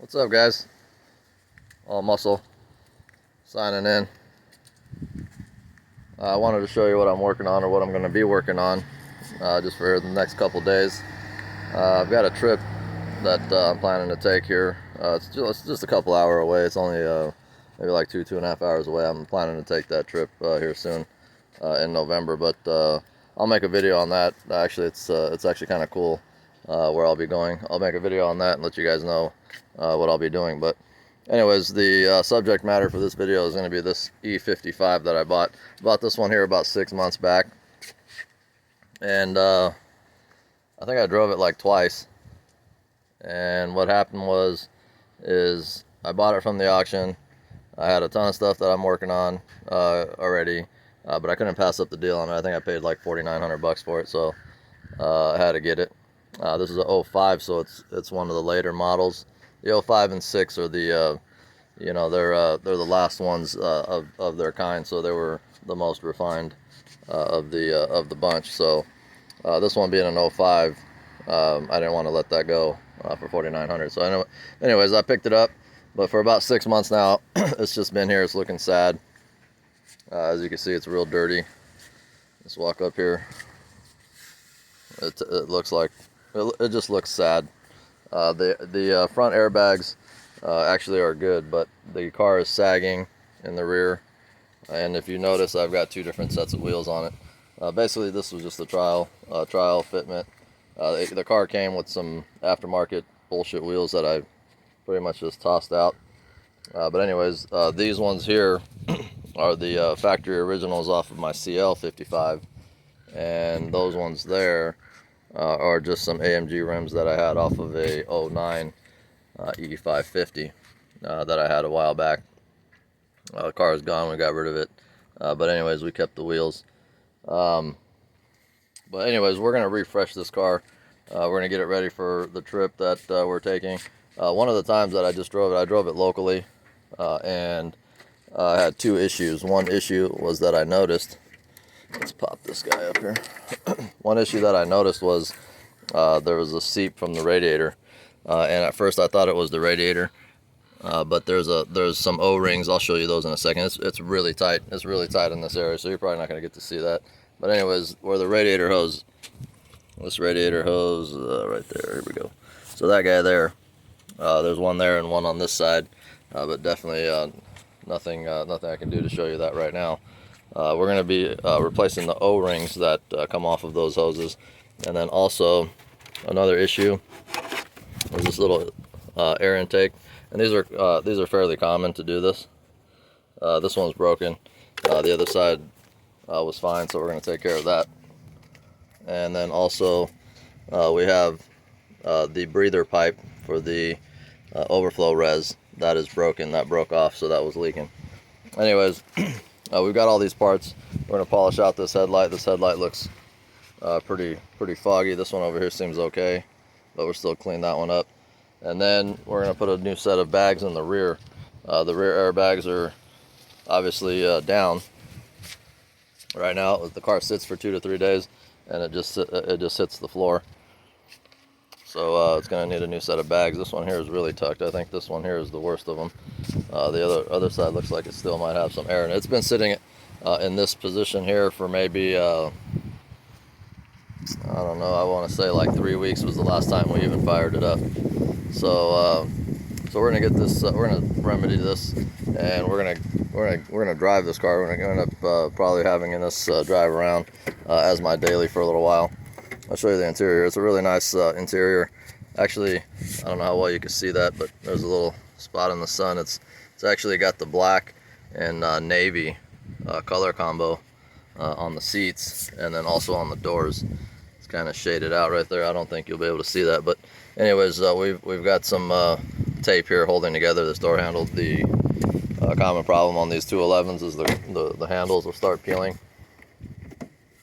What's up, guys? All muscle signing in. I wanted to show you what I'm working on, or what I'm going to be working on, just for the next couple days. I've got a trip that I'm planning to take here. It's just a couple hours away. It's only maybe like 2.5 hours away. I'm planning to take that trip here soon in November, but I'll make a video on that. Actually, it's actually kind of cool where I'll be going. I'll make a video on that and let you guys know what I'll be doing. But anyways, the subject matter for this video is going to be this E55 that I bought. Bought this one here about 6 months back, and I think I drove it like twice. And what happened is I bought it from the auction. I had a ton of stuff that I'm working on already, but I couldn't pass up the deal on it. I think I paid like $4,900 for it, so I had to get it. This is a 05, so it's one of the later models. The 05 and 6 are the they're the last ones of their kind, so they were the most refined of the bunch. So this one being an 05, I didn't want to let that go for $4,900. So anyways, I picked it up, but for about 6 months now, it's just been here. It's looking sad. As you can see, it's real dirty. Let's walk up here. It looks like it just looks sad. The front airbags actually are good, but the car is sagging in the rear. And if you notice, I've got two different sets of wheels on it. Basically, this was just a trial fitment. The car came with some aftermarket bullshit wheels that I pretty much just tossed out. But anyways, these ones here are the factory originals off of my CL55, and those ones there are just some AMG rims that I had off of a 09 E55 that I had a while back. The car is gone, we got rid of it, but anyways, we kept the wheels. But anyways, we're going to refresh this car. We're going to get it ready for the trip that we're taking. One of the times that I just drove it, I drove it locally, and I had two issues. One issue was that I noticed, let's pop this guy up here. One issue that I noticed was there was a seep from the radiator, and at first I thought it was the radiator, but there's some O-rings. I'll show you those in a second. It's really tight. It's really tight in this area, so you're probably not going to get to see that. But anyways, where the radiator hose, this radiator hose right there, here we go. So that guy there, there's one there and one on this side, but definitely nothing I can do to show you that right now. We're going to be replacing the O-rings that come off of those hoses. And then also another issue is this little air intake. And these are fairly common to do this. This one's broken. The other side was fine, so we're going to take care of that. And then also we have the breather pipe for the overflow res that is broken. That broke off, so that was leaking. Anyways, we've got all these parts. We're going to polish out this headlight. This headlight looks pretty foggy. This one over here seems okay, but we're still cleaning that one up. And then we're going to put a new set of bags in the rear. The rear airbags are obviously down right now. The car sits for 2 to 3 days, and it just hits the floor. So it's going to need a new set of bags. This one here is really tucked. I think this one here is the worst of them. The other side looks like it still might have some air, and it's been sitting in this position here for maybe I don't know, I want to say like 3 weeks was the last time we even fired it up. So we're gonna get this, we're gonna remedy this, and we're gonna drive this car. We're gonna end up probably having this drive around as my daily for a little while. I'll show you the interior. It's a really nice interior. Actually, I don't know how well you can see that, but there's a little spot in the sun. It's actually got the black and navy color combo on the seats, and then also on the doors. It's kind of shaded out right there. I don't think you'll be able to see that, but anyways, we've got some tape here holding together this door handle. The common problem on these 211s is the handles will start peeling,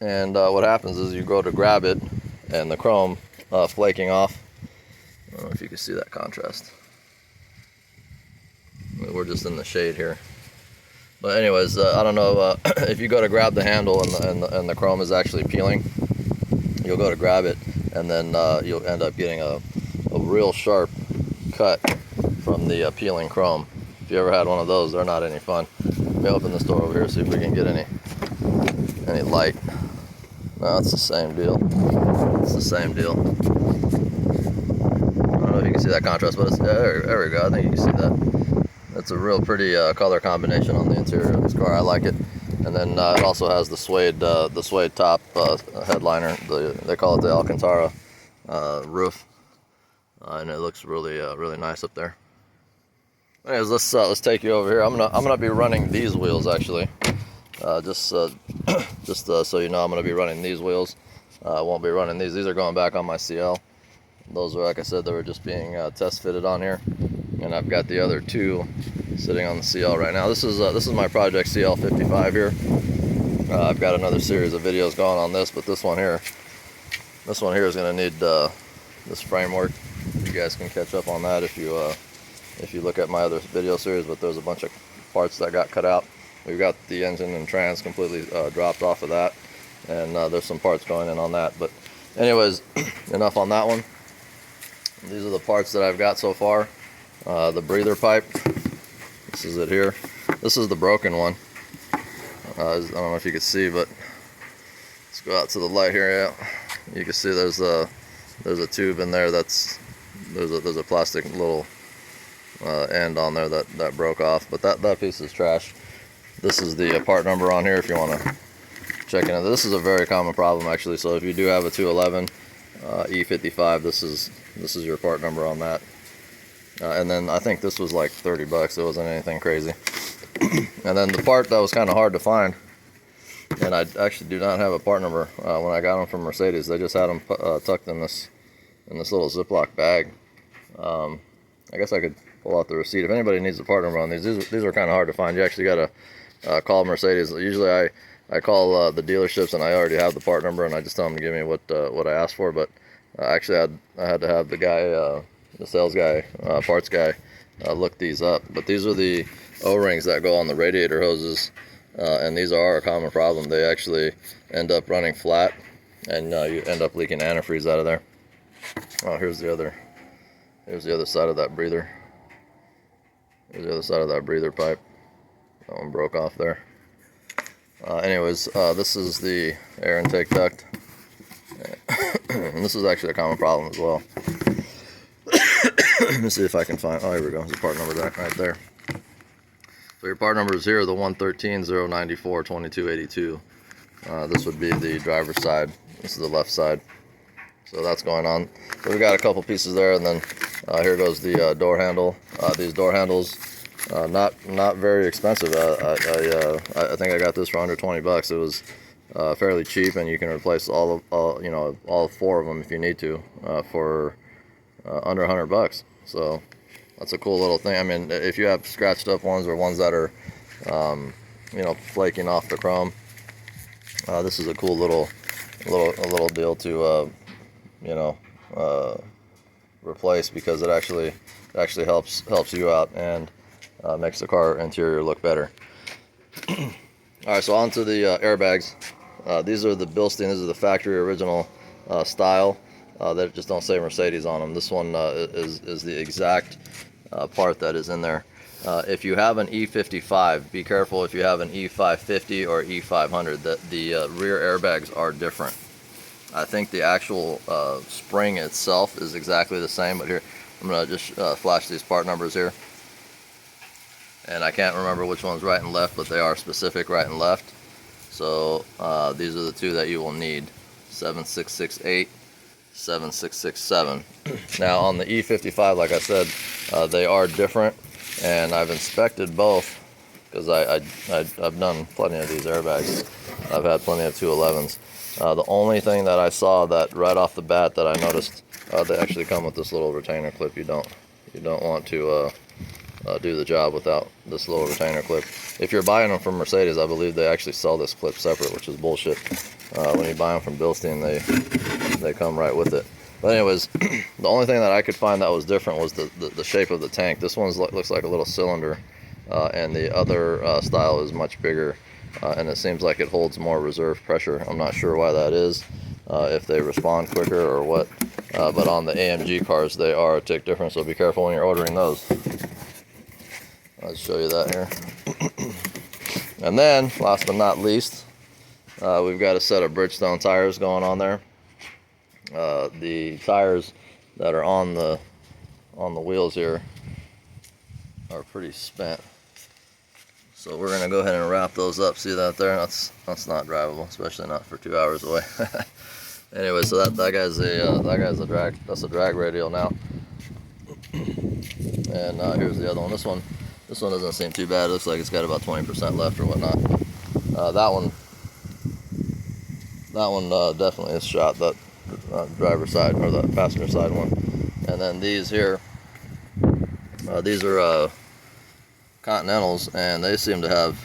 and what happens is you go to grab it and the chrome flaking off. I don't know if you can see that contrast. We're just in the shade here. But anyways, I don't know if you go to grab the handle and the chrome is actually peeling, you'll go to grab it, and then you'll end up getting a real sharp cut from the peeling chrome. If you ever had one of those, they're not any fun. Let me open this door over here, see if we can get any light. No, it's the same deal. It's the same deal. I don't know if you can see that contrast, but it's, there we go. I think you can see that. It's a real pretty color combination on the interior of this car. I like it. And then it also has the suede top headliner. They call it the Alcantara roof, and it looks really really nice up there. Anyways, let's take you over here. I'm gonna be running these wheels actually. Just so you know, I'm gonna be running these wheels. I won't be running these. These are going back on my CL. Those are, like I said, they were just being test fitted on here, and I've got the other two sitting on the CL right now. This is my project CL55 here. I've got another series of videos going on this, but this one here is going to need this framework. You guys can catch up on that if you look at my other video series. But there's a bunch of parts that got cut out. We've got the engine and trans completely dropped off of that, and there's some parts going in on that. But anyways, enough on that one. These are the parts that I've got so far. The breather pipe. This is it here. This is the broken one. I don't know if you can see, but let's go out to the light here. Yeah, you can see there's a tube in there. There's a plastic little end on there that broke off, but that piece is trash. This is the part number on here if you want to check it. This is a very common problem actually. So if you do have a 211 E55, this is your part number on that. And then I think this was like 30 bucks. It wasn't anything crazy. And then the part that was kind of hard to find, and I actually do not have a part number when I got them from Mercedes. They just had them tucked in this little Ziploc bag. I guess I could pull out the receipt if anybody needs a part number on these. These are kind of hard to find. You actually got to call Mercedes. Usually I call the dealerships and I already have the part number, and I just tell them to give me what I asked for. But actually I had to have the guy. The sales guy, parts guy, look these up. But these are the O-rings that go on the radiator hoses, and these are a common problem. They actually end up running flat, and you end up leaking antifreeze out of there. Oh, here's the other side of that breather. Here's the other side of that breather pipe. That one broke off there. Anyways, this is the air intake duct, and this is actually a common problem as well. Let me see if I can find. Oh, here we go. There's a part number right there. So your part number is here, the 113-094-2282. This would be the driver's side. This is the left side. So that's going on. So we got a couple pieces there, and then here goes the door handle. These door handles, not very expensive. I think I got this for under 20 bucks. It was fairly cheap, and you can replace all four of them if you need to for under 100 bucks. So that's a cool little thing. I mean, if you have scratched up ones or ones that are flaking off the chrome, this is a cool little deal to replace, because it actually helps you out and makes the car interior look better. All right, so on to the airbags. These are the Bilstein. This is the factory original style. That just don't say Mercedes on them. This one is the exact part that is in there. If you have an E55, be careful if you have an E550 or E500. The rear airbags are different. I think the actual spring itself is exactly the same, but here I'm going to just flash these part numbers here. And I can't remember which one's right and left, but they are specific right and left. So these are the two that you will need: 7668. 7667. Now on the E55, like I said, they are different, and I've inspected both because I've done plenty of these airbags. I've had plenty of 211s. The only thing that I saw that right off the bat that I noticed, they actually come with this little retainer clip. You don't want to do the job without this little retainer clip. If you're buying them from Mercedes, I believe they actually sell this clip separate, which is bullshit. When you buy them from Bilstein, they come right with it. But anyways, the only thing that I could find that was different was the shape of the tank. This one looks like a little cylinder, and the other style is much bigger, and it seems like it holds more reserve pressure. I'm not sure why that is. if they respond quicker or what. But on the AMG cars, they are a tick different, so be careful when you're ordering those. I'll show you that here. And then, last but not least, we've got a set of Bridgestone tires going on there. The tires that are on the wheels here are pretty spent, so we're gonna go ahead and wrap those up. See that there? That's not drivable, especially not for 2 hours away. Anyway, so that guy's a drag. That's a drag radial now. And here's the other one. This one doesn't seem too bad. It looks like it's got about 20% left or whatnot. That one definitely is shot. That driver's side or the passenger side one. And then these here, these are Continentals, and they seem to have,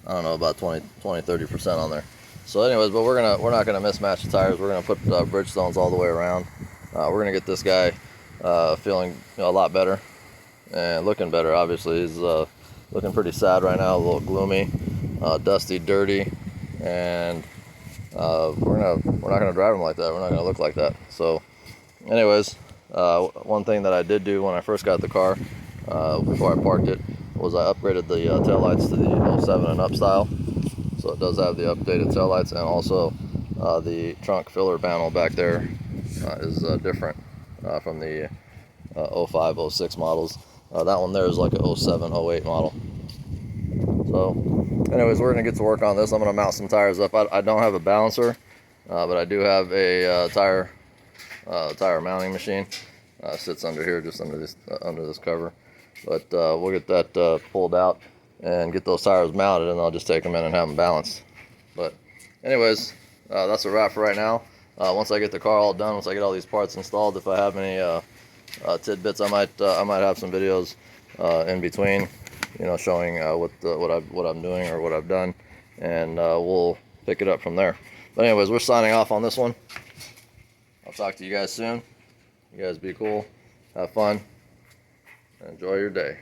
I don't know, about 20-30% on there. So anyways, but we're not gonna mismatch the tires. We're gonna put Bridgestones all the way around. We're gonna get this guy feeling a lot better and looking better. Obviously, he's looking pretty sad right now, a little gloomy, dusty, dirty, and we're not gonna drive him like that. We're not gonna look like that. So anyways, one thing that I did do when I first got the car, before I parked it, was I upgraded the taillights to the 07 and up style. So it does have the updated taillights, and also the trunk filler panel back there is different from the 05, 06 models. That one there is like a 07, 08 model. So anyways, we're gonna get to work on this. I'm gonna mount some tires up. I don't have a balancer, but I do have a tire mounting machine. Sits under here, just under this cover. But we'll get that pulled out and get those tires mounted, and I'll just take them in and have them balanced. But anyways, that's a wrap for right now. Once I get the car all done, once I get all these parts installed, if I have any tidbits, I might have some videos in between, you know, showing what I'm doing or what I've done, and we'll pick it up from there. But anyways, we're signing off on this one. I'll talk to you guys soon. You guys be cool, have fun, and enjoy your day.